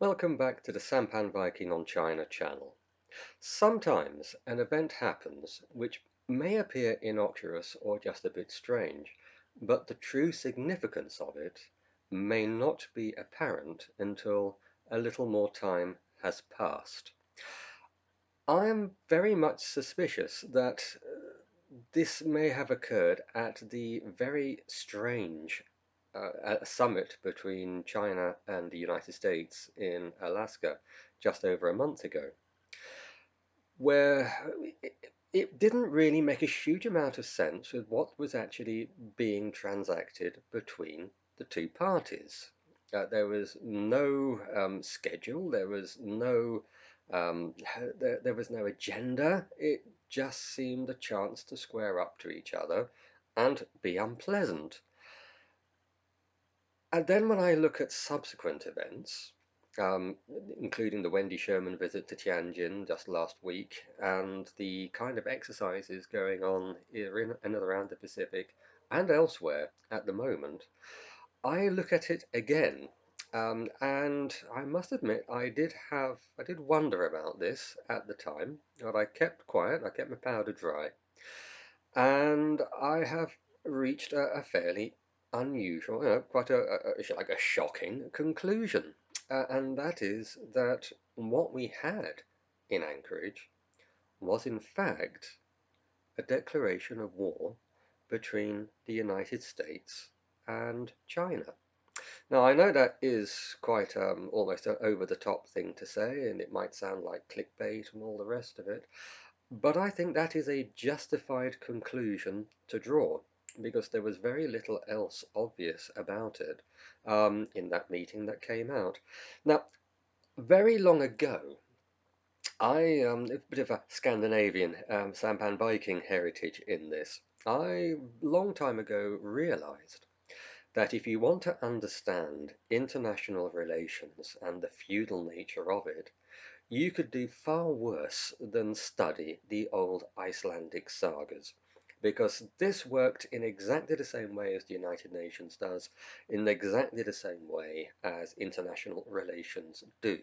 Welcome back to the Sampan Viking on China channel. Sometimes an event happens which may appear innocuous or just a bit strange, but the true significance of it may not be apparent until a little more time has passed. I am very much suspicious that this may have occurred at the very strange summit between China and the United States in Alaska just over a month ago, where it didn't really make a huge amount of sense with what was actually being transacted between the two parties. There was no schedule, um, there was no agenda. It just seemed a chance to square up to each other and be unpleasant. And then when I look at subsequent events, um, including the Wendy Sherman visit to Tianjin just last week, and the kind of exercises going on in and around the Pacific and elsewhere at the moment, I look at it again. And I must admit, I did wonder about this at the time, but I kept quiet, I kept my powder dry, and I have reached a fairly unusual, quite like a shocking conclusion, and that is that what we had in Anchorage was in fact a declaration of war between the United States and China. Now, I know that is quite almost an over-the-top thing to say, and it might sound like clickbait and all the rest of it, but I think that is a justified conclusion to draw because there was very little else obvious about it in that meeting that came out. Now, very long ago, a bit of a Scandinavian sampan Viking heritage in this. I, long time ago, realized that if you want to understand international relations and the feudal nature of it, you could do far worse than study the old Icelandic sagas, because this worked in exactly the same way as the United Nations does, in exactly the same way as international relations do,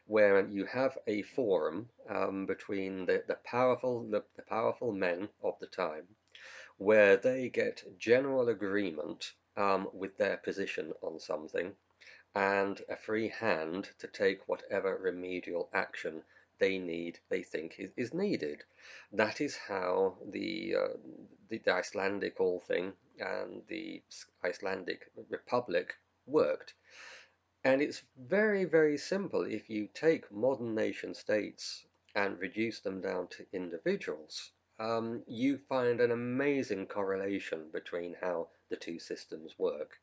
where you have a forum between the powerful men of the time, where they get general agreement with their position on something and a free hand to take whatever remedial action they think is needed. That is how the Icelandic whole thing and the Icelandic Republic worked. And it's very, very simple. If you take modern nation states and reduce them down to individuals, you find an amazing correlation between how the two systems work.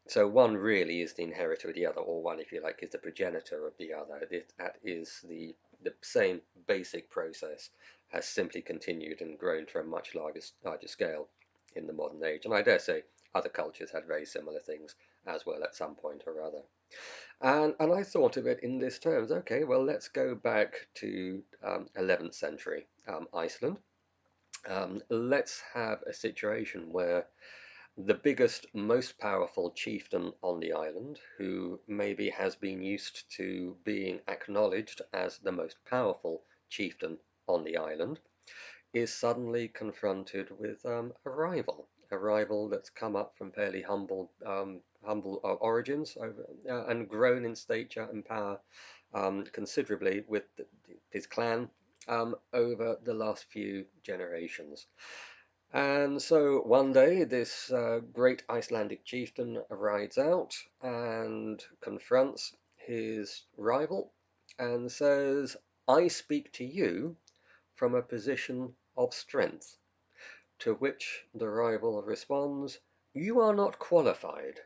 So one really is the inheritor of the other, or one, if you like, is the progenitor of the other. That is the same basic process has simply continued and grown to a much larger scale in the modern age. And I dare say other cultures had very similar things as well at some point or other. And I thought of it in this terms. Okay, well, let's go back to 11th century Iceland. Let's have a situation where the biggest, most powerful chieftain on the island, who maybe has been used to being acknowledged as the most powerful chieftain on the island, is suddenly confronted with a rival that's come up from fairly humble origins and grown in stature and power considerably with his clan over the last few generations. And so one day, this great Icelandic chieftain rides out and confronts his rival and says, I speak to you from a position of strength. To which the rival responds, you are not qualified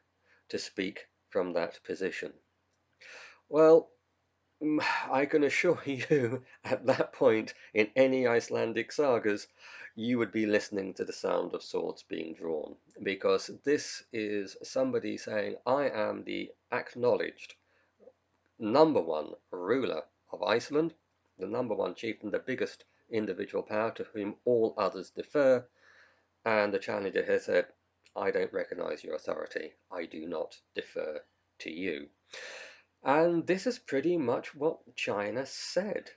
to speak from that position. Well, I can assure you, at that point in any Icelandic sagas, you would be listening to the sound of swords being drawn, because this is somebody saying, I am the acknowledged number one ruler of Iceland, the number one chieftain, the biggest individual power to whom all others defer, and the challenger has said, I don't recognize your authority, I do not defer to you. And this is pretty much what China said.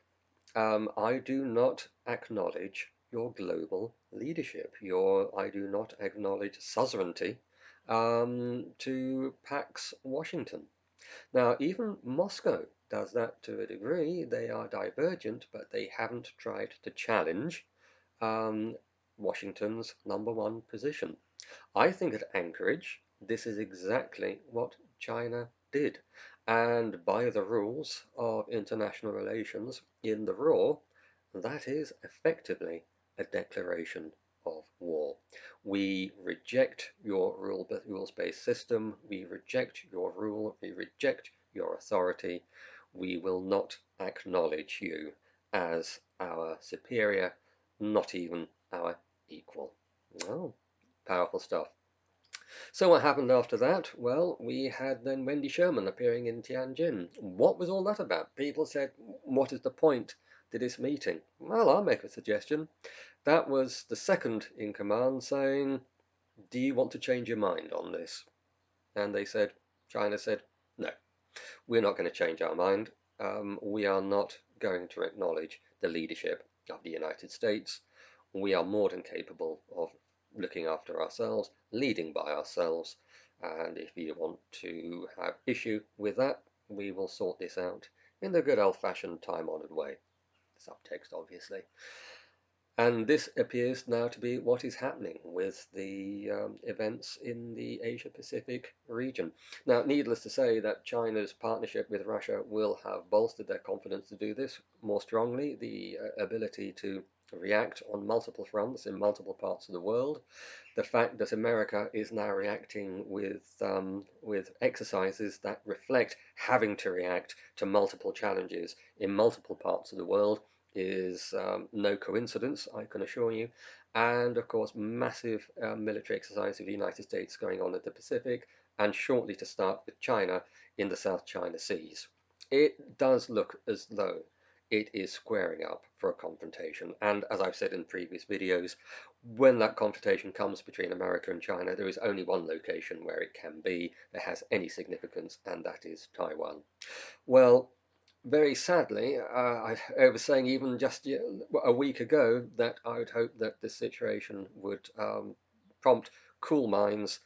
I do not acknowledge your global leadership. I do not acknowledge suzerainty to Pax Washington. Now, even Moscow does that to a degree. They are divergent, but they haven't tried to challenge um, Washington's #1 position. I think at Anchorage, this is exactly what China did. And by the rules of international relations in the raw, that is effectively a declaration of war. We reject your rules-based system. We reject your rule. We reject your authority. We will not acknowledge you as our superior, not even our equal. Oh, powerful stuff. So what happened after that? Well, we had then Wendy Sherman appearing in Tianjin. What was all that about? People said, what is the point to this meeting? Well, I'll make a suggestion. That was the second in command saying, do you want to change your mind on this? And they said, China said, no, we're not going to change our mind. We are not going to acknowledge the leadership of the United States. We are more than capable of looking after ourselves, leading by ourselves, and if you want to have issue with that, we will sort this out in the good old-fashioned time-honoured way. Subtext, obviously. And this appears now to be what is happening with the events in the Asia-Pacific region. Now, needless to say that China's partnership with Russia will have bolstered their confidence to do this more strongly, the ability to react on multiple fronts in multiple parts of the world. The fact that America is now reacting with exercises that reflect having to react to multiple challenges in multiple parts of the world is no coincidence, I can assure you. And of course, massive military exercise of the United States going on in the Pacific, and shortly to start with China in the South China Seas. It does look as though it is squaring up for a confrontation. And as I've said in previous videos, when that confrontation comes between America and China, there is only one location where it can be that has any significance, and that is Taiwan. Well, very sadly, I was saying even just a week ago that I would hope that this situation would prompt cool minds,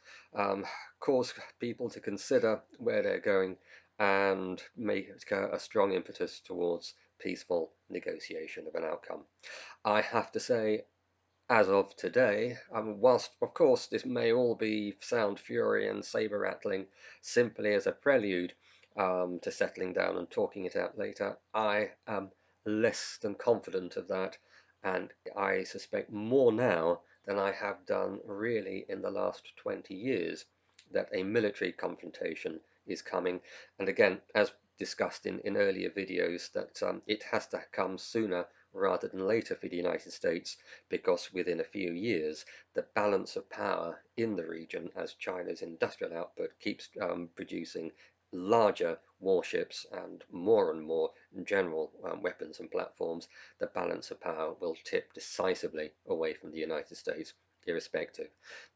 cause people to consider where they're going, and make a strong impetus towards peaceful negotiation of an outcome. I have to say, as of today, whilst of course this may all be sound fury and saber rattling simply as a prelude to settling down and talking it out later, I am less than confident of that, and I suspect more now than I have done really in the last 20 years that a military confrontation is coming. And again, as discussed in earlier videos, that it has to come sooner rather than later for the United States, because within a few years the balance of power in the region, as China's industrial output keeps producing larger warships and more general weapons and platforms, the balance of power will tip decisively away from the United States irrespective.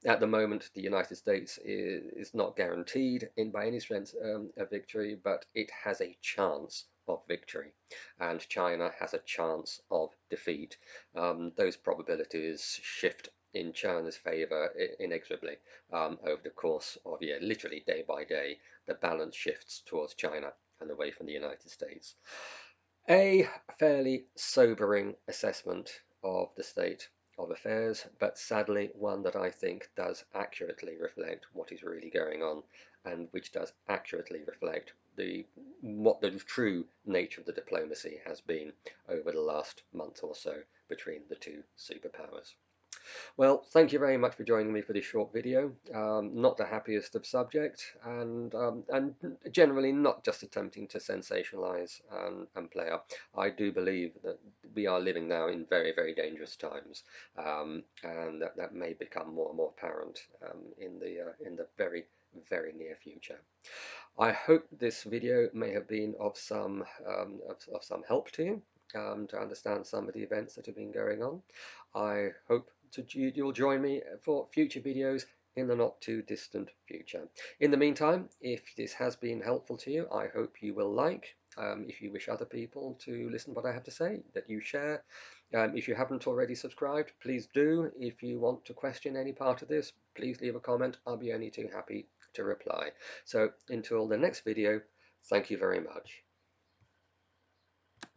At the moment, the United States is not guaranteed by any strength a victory, but it has a chance of victory, and China has a chance of defeat. Those probabilities shift in China's favour inexorably over the course of literally day by day. The balance shifts towards China and away from the United States. A fairly sobering assessment of the state of affairs, but sadly one that I think does accurately reflect what is really going on, and which does accurately reflect what the true nature of the diplomacy has been over the last month or so between the two superpowers. Well, thank you very much for joining me for this short video. Not the happiest of subject, and generally not just attempting to sensationalize and play up. I do believe that we are living now in very dangerous times, and that may become more and more apparent in the very near future. I hope this video may have been of of some help to you to understand some of the events that have been going on. I hope you'll join me for future videos in the not too distant future. In the meantime, if this has been helpful to you, I hope you will like. If you wish other people to listen to what I have to say, that you share. If you haven't already subscribed, please do. If you want to question any part of this, please leave a comment. I'll be only too happy to reply. So until the next video, thank you very much.